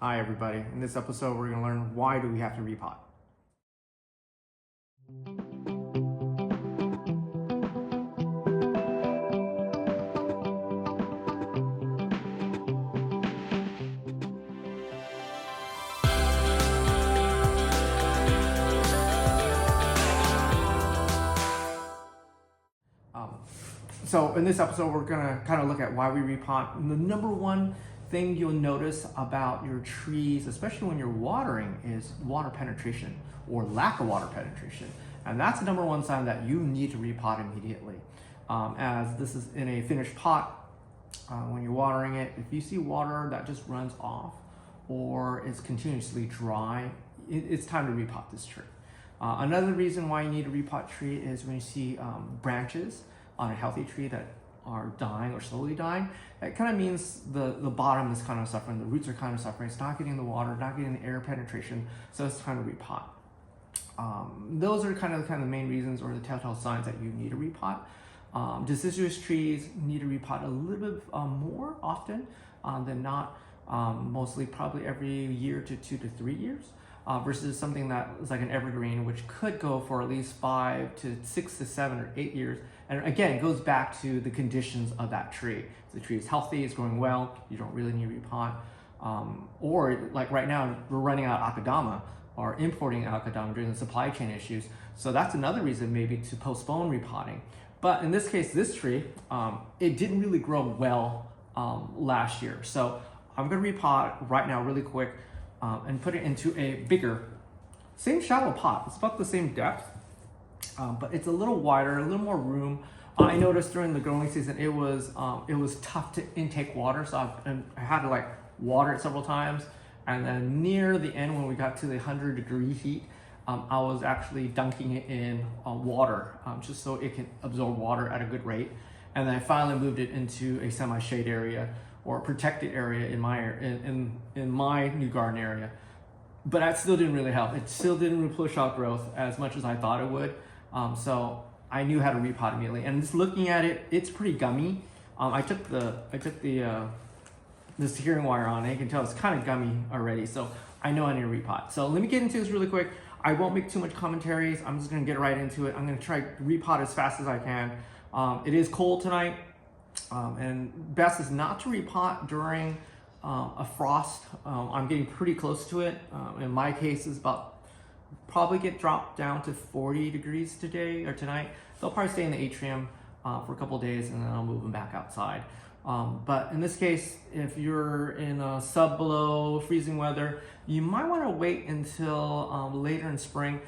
Hi everybody, in this episode we're going to learn why do we have to repot. So in this episode we're going to kind of look at why we repot. And the number one thing you'll notice about your trees, especially when you're watering, is water penetration or lack of water penetration. And that's the number one sign that you need to repot immediately. As this is in a finished pot, when you're watering it, if you see water that just runs off or is continuously dry, it's time to repot this tree. Another reason why you need to repot tree is when you see branches on a healthy tree that are dying or slowly dying. That kind of means the bottom is kind of suffering, the roots are kind of suffering, it's not getting the water, not getting the air penetration, so it's time to repot. Those are kind of the main reasons or the telltale signs that you need to repot. Deciduous trees need to repot a little bit more often than not, mostly probably every year to 2 to 3 years. Versus something that is like an evergreen, which could go for at least 5 to 6 to 7 or 8 years. And again, it goes back to the conditions of that tree. If the tree is healthy, it's growing well, you don't really need to repot. Or like right now, we're running out of akadama or importing akadama during the supply chain issues. So that's another reason maybe to postpone repotting. But in this case, this tree, it didn't really grow well last year. So I'm gonna repot right now really quick. And put it into a bigger, same shallow pot. It's about the same depth, but it's a little wider, a little more room. I noticed during the growing season, it was tough to intake water, so I had to like water it several times. And then near the end, when we got to the 100-degree heat, I was actually dunking it in water, just so it can absorb water at a good rate. And then I finally moved it into a semi-shade area or protected area in my new garden area. But that still didn't really help. It still didn't really push out growth as much as I thought it would. So I knew how to repot immediately. And just looking at it, it's pretty gummy. I took the securing wire on it. You can tell it's kind of gummy already. So I know I need to repot. So let me get into this really quick. I won't make too much commentaries. I'm just gonna get right into it. I'm gonna try to repot as fast as I can. It is cold tonight. And best is not to repot during a frost. I'm getting pretty close to it. In my case, it's probably get dropped down to 40 degrees today or tonight. They'll probably stay in the atrium for a couple of days, and then I'll move them back outside. But in this case, if you're in below freezing weather, you might want to wait until later in spring.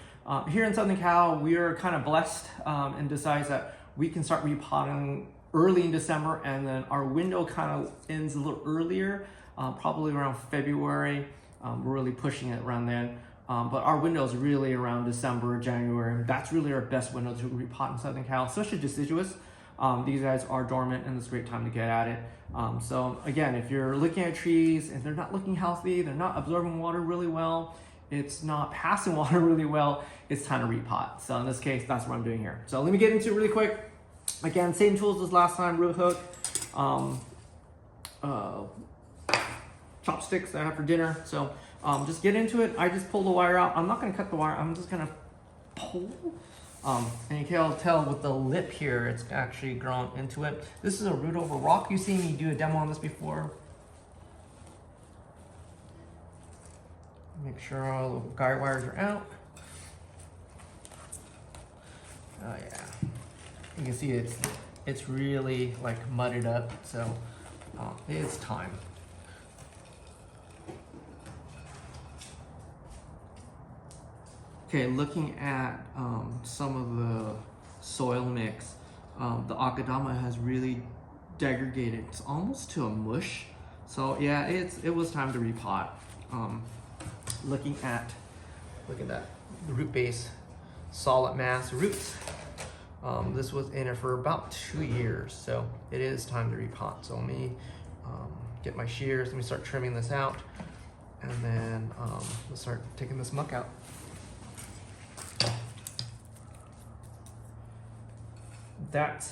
Here in Southern Cal, we are kind of blessed and decides that we can start repotting early in December, and then our window kind of ends a little earlier, probably around February. We're really pushing it around then. But our window is really around December, January. That's really our best window to repot in Southern Cal, especially deciduous. These guys are dormant, and it's a great time to get at it. So again, if you're looking at trees and they're not looking healthy, they're not absorbing water really well, it's not passing water really well, it's time to repot. So in this case, that's what I'm doing here. So let me get into it really quick. Again, same tools as last time, root hook, chopsticks that I have for dinner. So just get into it. I just pulled the wire out. I'm not gonna cut the wire, I'm just gonna pull. And you can tell with the lip here, it's actually grown into it. This is a root over rock. You've seen me do a demo on this before. Make sure all the guide wires are out. Oh yeah. You can see it's really like mudded up, so it's time. Okay, looking at some of the soil mix, the akadama has really degraded. It's almost to a mush. So yeah, it was time to repot. Look at that, the root base, solid mass roots. This was in it for about 2 years, so it is time to repot. So let me get my shears, let me start trimming this out, and then let's start taking this muck out. That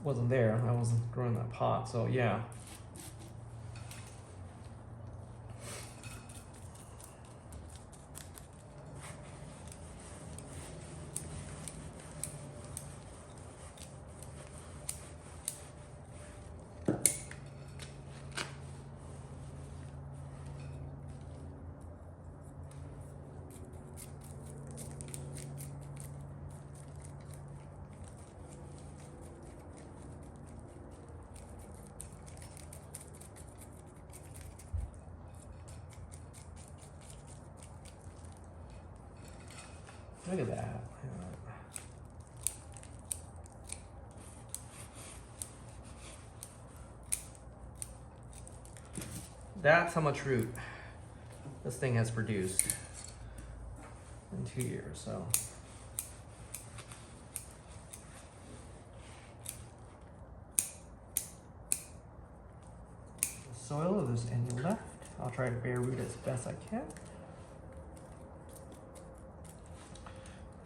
wasn't there, I wasn't growing that pot, so yeah. Look at that. That's how much root this thing has produced in 2 years. So the soil, if there's any left, I'll try to bare root as best I can.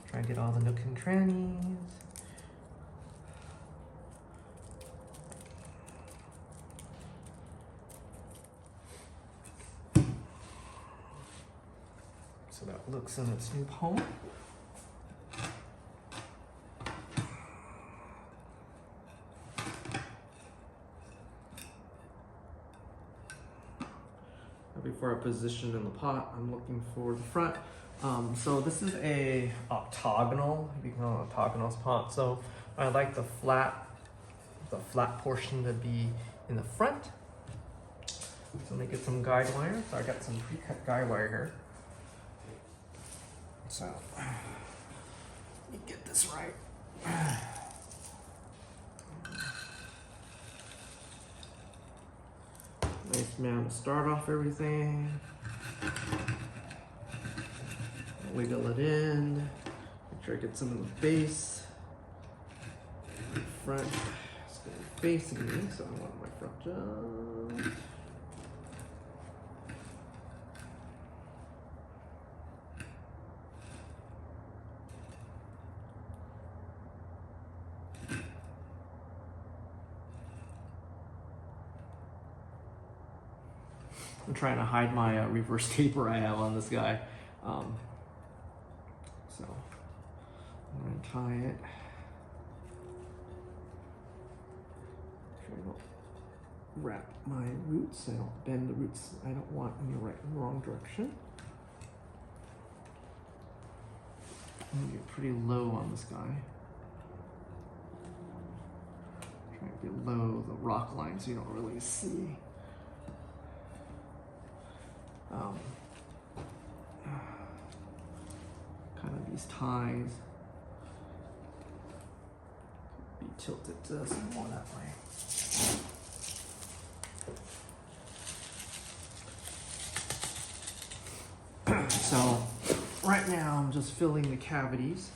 Try and get all the nooks and crannies. So that looks in its new home. Before I position in the pot, I'm looking for the front. So this is a octagonal, you can call it octagonal pot. So I like the flat portion to be in the front. So let me get some guide wire. So I got some pre-cut guide wire here. So let me get this right. Nice amount to start off everything. Wiggle it in. Make sure I get some of the base. The front is going to be facing me, so I want my front jump. I'm trying to hide my reverse taper I have on this guy. So I'm gonna tie it. Try to wrap my roots. I don't bend the roots. I don't want in the right and wrong direction. I'm gonna get pretty low on this guy. Try to get low the rock line so you don't really see. Kind of these ties be tilted some more that way. So right now I'm just filling the cavities.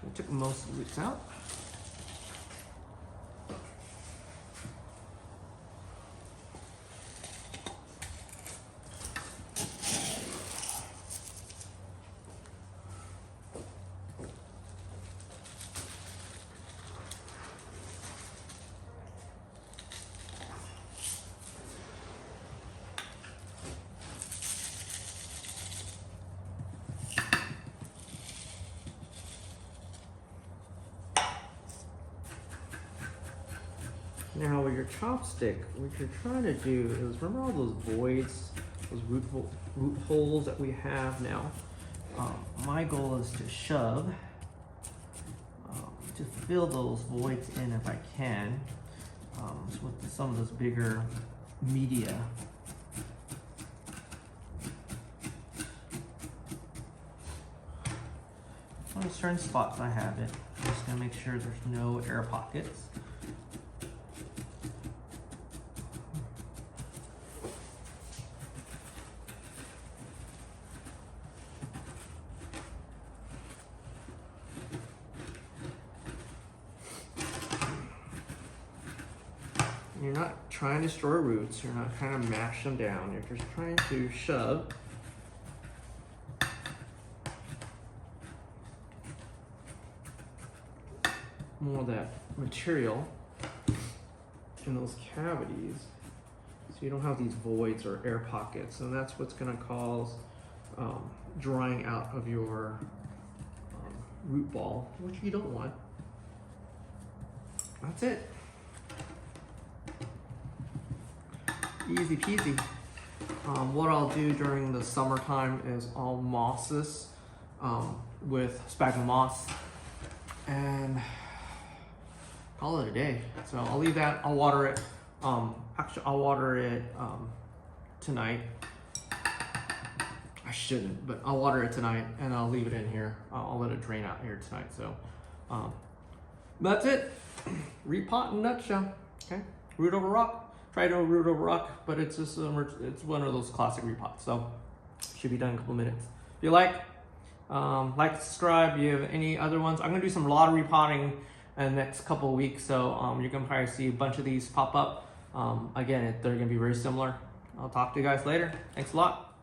I took most of the roots out. Now with your chopstick, what you're trying to do is, remember all those voids, those root holes that we have now? My goal is to shove, to fill those voids in if I can, with some of this bigger media. On certain spots I have it. I'm just gonna make sure there's no air pockets. You're not trying to destroy roots, you're not trying to mash them down, you're just trying to shove more of that material in those cavities so you don't have these voids or air pockets, and that's what's going to cause drying out of your root ball, which you don't want. That's it. Easy peasy. What I'll do during the summertime is I'll moss this with sphagnum moss and call it a day. So I'll leave that, I'll water it. Actually, I'll water it tonight I shouldn't, but I'll water it tonight and I'll leave it in here. I'll let it drain out here tonight. So that's it. Repot in a nutshell. Okay, root over rock. Try to root over rock, but it's just it's one of those classic repots. So should be done in a couple minutes. If you like, subscribe. You have any other ones? I'm gonna do a lot of repotting in the next couple of weeks, so you're gonna probably see a bunch of these pop up. Again, they're gonna be very similar. I'll talk to you guys later. Thanks a lot.